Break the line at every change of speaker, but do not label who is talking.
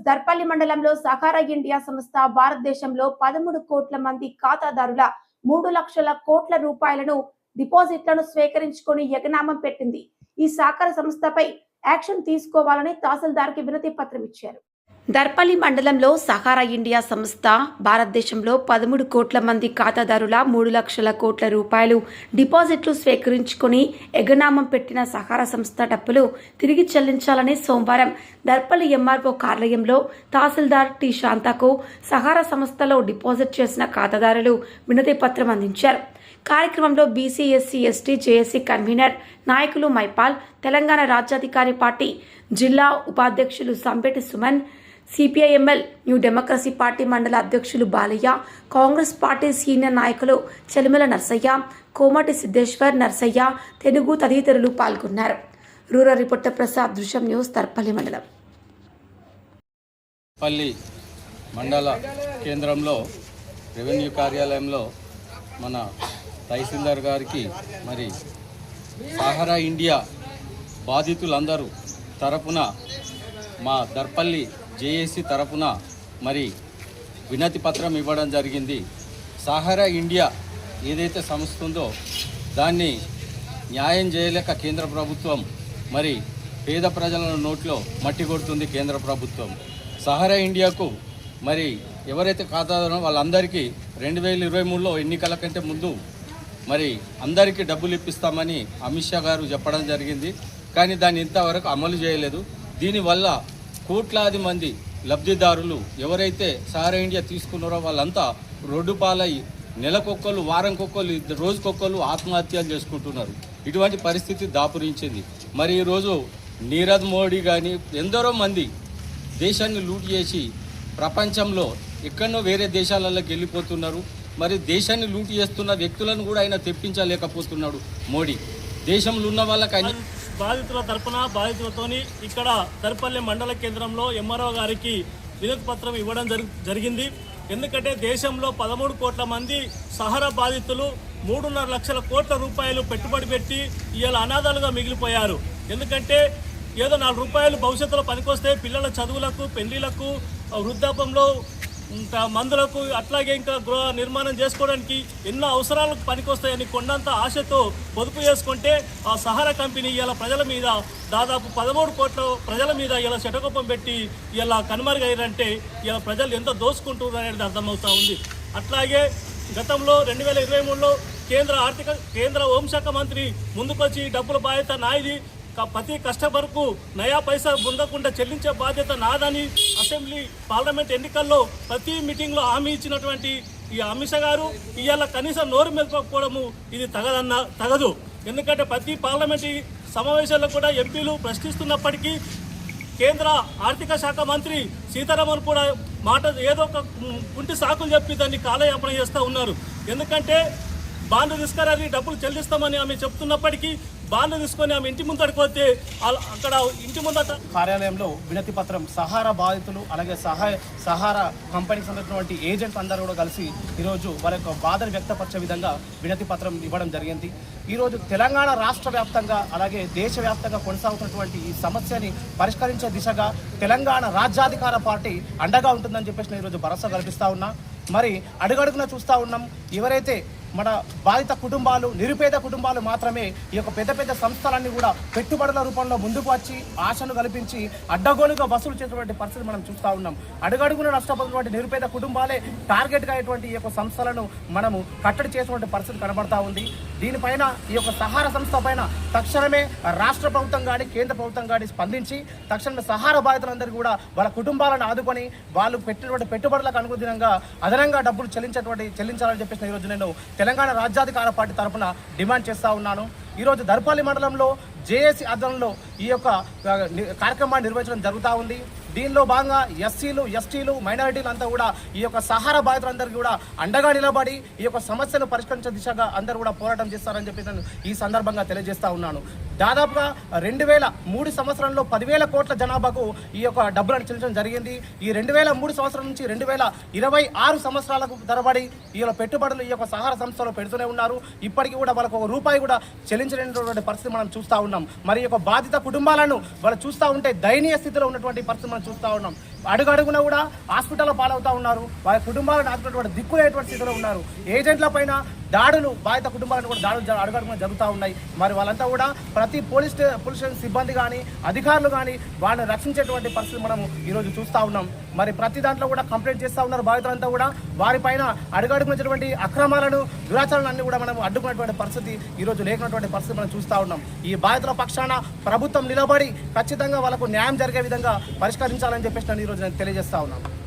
దర్పల్లి మండలంలో Sahara India సంస్థ భారతదేశంలో 13 కోట్ల మంది ఖాతాదారుల 3 లక్షల కోట్ల రూపాయలను డిపాజిట్లను స్వీకరించుకొని ఎగనామం పెట్టింది. ఈ సహకార సంస్థపై యాక్షన్ తీసుకోవాలని తహసీల్దార్కి వినతి పత్రం ఇచ్చారు. దర్పల్లి మండలంలో సహారా ఇండియా సంస్థ భారతదేశంలో 13 కోట్ల మంది ఖాతాదారుల 3 లక్షల కోట్ల రూపాయలు డిపాజిట్లు స్వీకరించుకొని ఎగనామం పెట్టిన సహారా సంస్థ డబ్బులు తిరిగి చెల్లించాలని సోమవారం దర్పల్లి ఎంఆర్ఓ కార్యాలయంలో తహసీల్దార్ టి శాంతకు సహారా సంస్థలో డిపాజిట్ చేసిన ఖాతాదారులు వినతి పత్రం అందించారు. కార్యక్రమంలో BC SC ST JAC convener నాయకులు మైపాల్, తెలంగాణ రాజ్యాధికారి పార్టీ జిల్లా ఉపాధ్యక్షులు Sambeti Suman, CPIML new democracy party మండల అధ్యక్షులు బాలయ్య, కాంగ్రెస్ పార్టీ సీనియర్ నాయకులు చెలిమల నర్సయ్య, కోమటి సిద్ధేశ్వర్, నర్సయ్య, తెనుగు తదితరులు పాల్గొన్నారు. రూరల్ రిపోర్టర్ ప్రసాద్, దృశ్యం న్యూస్, దర్పల్లి మండలం.
దర్పల్లి మండల కేంద్రంలో రెవెన్యూ కార్యాలయంలో మన తహసీల్దార్ గారికి మరి సహారా ఇండియా బాధితులందరూ తరపున మా దర్పల్లి జేఏసీ తరపున మరి వినతి పత్రం ఇవ్వడం జరిగింది. సహారా ఇండియా ఏదైతే సంస్థ ఉందో దాన్ని న్యాయం చేయలేక కేంద్ర ప్రభుత్వం మరి పేద ప్రజల నోట్లో మట్టి కొడుతుంది. కేంద్ర ప్రభుత్వం సహారా ఇండియాకు మరి ఎవరైతే ఖాతాదారులో వాళ్ళందరికీ 2023లో ఎన్నికల కంటే ముందు మరి అందరికీ డబ్బులు ఇప్పిస్తామని అమిత్ షా గారు చెప్పడం జరిగింది. కానీ దాన్ని ఇంతవరకు అమలు చేయలేదు. దీనివల్ల కోట్లాది మంది లబ్ధిదారులు ఎవరైతే సహారా ఇండియా తీసుకున్నారో వాళ్ళంతా రోడ్డు పాలై నెలకొక్కరు, వారంకొక్కరు, రోజుకొక్కరు ఆత్మహత్యలు చేసుకుంటున్నారు. ఇటువంటి పరిస్థితి దాపురించింది. మరి ఈరోజు నీరవ్ మోడీ కానీ ఎందరో మంది దేశాన్ని లూట్ చేసి ప్రపంచంలో ఎక్కడో వేరే దేశాలలోకి వెళ్ళిపోతున్నారు. మరి దేశాన్ని లూట్ చేస్తున్న వ్యక్తులను కూడా ఆయన తెప్పించలేకపోతున్నాడు మోడీ. దేశంలో ఉన్న వాళ్ళకి ఆయన
బాధితుల తరపున బాధితులతోని ఇక్కడ దర్పల్లి మండల కేంద్రంలో ఎంఆర్ఓ గారికి వినతి పత్రం ఇవ్వడం జరిగింది. ఎందుకంటే దేశంలో 13 కోట్ల మంది సహారా బాధితులు 3.5 లక్షల కోట్ల రూపాయలు పెట్టుబడి పెట్టి ఇవాళ అనాథాలుగా మిగిలిపోయారు. ఎందుకంటే ఏదో 4 రూపాయలు భవిష్యత్తులో పనికొస్తే పిల్లల చదువులకు, పెళ్లిళ్లకు, వృద్ధాపంలో మందులకు, అట్లాగే ఇంకా గృహ నిర్మాణం చేసుకోవడానికి ఎన్నో అవసరాలకు పనికొస్తాయని కొండంత ఆశతో పొదుపు చేసుకుంటే ఆ సహారా కంపెనీ ఇలా ప్రజల మీద దాదాపు 13 కోట్ల ప్రజల మీద ఇలా శటకోపం పెట్టి ఇలా కనుమరుగయ్యారంటే ఇలా ప్రజలు ఎంత దోసుకుంటున్నారు అనేది అర్థమవుతా ఉంది. అట్లాగే గతంలో 2023లో కేంద్ర హోంశాఖ మంత్రి ముందుకొచ్చి డబ్బుల బాధ్యత నాది, ప్రతి కస్టమర్కు నయా పైసా పొందకుండా చెల్లించే బాధ్యత నాదని అసెంబ్లీ పార్లమెంట్ ఎన్నికల్లో ప్రతి మీటింగ్లో హామీ ఇచ్చినటువంటి ఈ అమిత్ షా గారు ఇవాళ కనీసం నోరు మెదపకపోవడము ఇది తగదు. ఎందుకంటే ప్రతి పార్లమెంట్ సమావేశాల్లో కూడా ఎంపీలు ప్రశ్నిస్తున్నప్పటికీ కేంద్ర ఆర్థిక శాఖ మంత్రి సీతారామన్ కూడా ఏదో ఒక కుంటి సాకులు చెప్పి దాన్ని కాలయాపన చేస్తూ ఉన్నారు. ఎందుకంటే బాండ్లు తీసుకురాని డబ్బులు చెల్లిస్తామని ఆమె చెప్తున్నప్పటికీ బాండ్లు తీసుకొని ఆమె ఇంటి ముందడికి పోతే అక్కడ ఇంటి ముందట
కార్యాలయంలో వినతి పత్రం సహారా బాధితులు అలాగే సహారా కంపెనీకి సంబంధించినటువంటి ఏజెంట్స్ అందరూ కూడా కలిసి ఈరోజు వారి యొక్క బాధను వ్యక్తపరిచే విధంగా వినతి పత్రం ఇవ్వడం జరిగింది. ఈరోజు తెలంగాణ రాష్ట్ర వ్యాప్తంగా అలాగే దేశవ్యాప్తంగా కొనసాగుతున్నటువంటి ఈ సమస్యని పరిష్కరించే దిశగా తెలంగాణ రాజ్యాధికార పార్టీ అండగా ఉంటుందని చెప్పేసి ఈరోజు భరోసా కల్పిస్తూ ఉన్నా. మరి అడుగడుగున చూస్తూ ఉన్నాం, ఎవరైతే మన బాధిత కుటుంబాలు, నిరుపేద కుటుంబాలు మాత్రమే ఈ యొక్క పెద్ద పెద్ద సంస్థలన్నీ కూడా పెట్టుబడుల రూపంలో ముందుకు వచ్చి ఆశను కల్పించి అడ్డగోలుగా వసూలు చేసేటువంటి పరిస్థితి మనం చూస్తూ ఉన్నాం. అడుగడుగున నష్టపోతున్నటువంటి నిరుపేద కుటుంబాలే టార్గెట్గా అయ్యేటువంటి ఈ యొక్క సంస్థలను మనము కట్టడి చేసేటువంటి పరిస్థితి కనబడతా ఉంది. దీనిపైన ఈ యొక్క సహారా సంస్థ పైన తక్షణమే రాష్ట్ర ప్రభుత్వం కానీ కేంద్ర ప్రభుత్వం కానీ స్పందించి తక్షణమే సహారా బాధితులందరూ కూడా వాళ్ళ కుటుంబాలను ఆదుకొని వాళ్ళు పెట్టినటువంటి పెట్టుబడులకు అనుగుణంగా అదనంగా డబ్బులు చెల్లించాలని చెప్పేసి ఈరోజు నేను తెలంగాణ రాజ్యాధికార పార్టీ తరఫున డిమాండ్ చేస్తూ ఉన్నాను. ఈరోజు దర్పల్లి మండలంలో జేఏసీ ఆధ్వర్యంలో ఈ యొక్క కార్యక్రమాన్ని నిర్వహించడం జరుగుతూ ఉంది. దీనిలో భాగంగా ఎస్సీలు, ఎస్టీలు, మైనారిటీలు అంతా కూడా ఈ యొక్క సహారా బాధితులందరికీ కూడా అండగా నిలబడి ఈ యొక్క సమస్యను పరిష్కరించే దిశగా అందరూ కూడా పోరాటం చేస్తారని చెప్పి నేను ఈ సందర్భంగా తెలియజేస్తా ఉన్నాను. దాదాపుగా 2003 సంవత్సరంలో 10,000 కోట్ల జనాభాకు ఈ యొక్క డబ్బులను చెల్లించడం జరిగింది. ఈ 2003 సంవత్సరం నుంచి 2026 సంవత్సరాలకు తరబడి ఈ పెట్టుబడులు ఈ యొక్క సహారా సంస్థలో పెడుతూనే ఉన్నారు. ఇప్పటికీ కూడా వాళ్ళకు ₹1 కూడా చెల్లించలేనటువంటి పరిస్థితి మనం చూస్తూ ఉన్నాం. ఉన్నాం. మరి ఈ యొక్క బాధిత కుటుంబాలను వాళ్ళు చూస్తూ ఉంటే దయనీయ స్థితిలో ఉన్నటువంటి పరిస్థితి మనం చూస్తూ ఉన్నాం. అడుగడుగున కూడా హాస్పిటల్లో పాలవుతూ ఉన్నారు. వారి కుటుంబాలను ఆదుకున్నటువంటి దిక్కులేటువంటి స్థితిలో ఉన్నారు. ఏజెంట్ల పైన దాడులు, బాధిత కుటుంబాలను కూడా దాడులు అడుగడుగున జరుగుతూ ఉన్నాయి. మరి వాళ్ళంతా కూడా ప్రతి పోలీస్ స్టేషన్ సిబ్బంది కానీ అధికారులు కానీ వాళ్ళని రక్షించేటువంటి పరిస్థితి మనము ఈరోజు చూస్తూ ఉన్నాం. మరి ప్రతి దాంట్లో కూడా కంప్లైంట్ చేస్తూ ఉన్నారు బాధితులంతా కూడా. వారిపైన అడుగడుగునటువంటి అక్రమాలను, దురాచారాలను అన్ని కూడా మనం అడ్డుకున్నటువంటి పరిస్థితి ఈరోజు లేకున్నటువంటి పరిస్థితి మనం చూస్తూ ఉన్నాం. ఈ బాధితుల పక్షాన ప్రభుత్వం నిలబడి ఖచ్చితంగా వాళ్ళకు న్యాయం జరిగే విధంగా పరిష్కరించాలని చెప్పేసి నేను ఈరోజు నేను తెలియజేస్తా ఉన్నాను.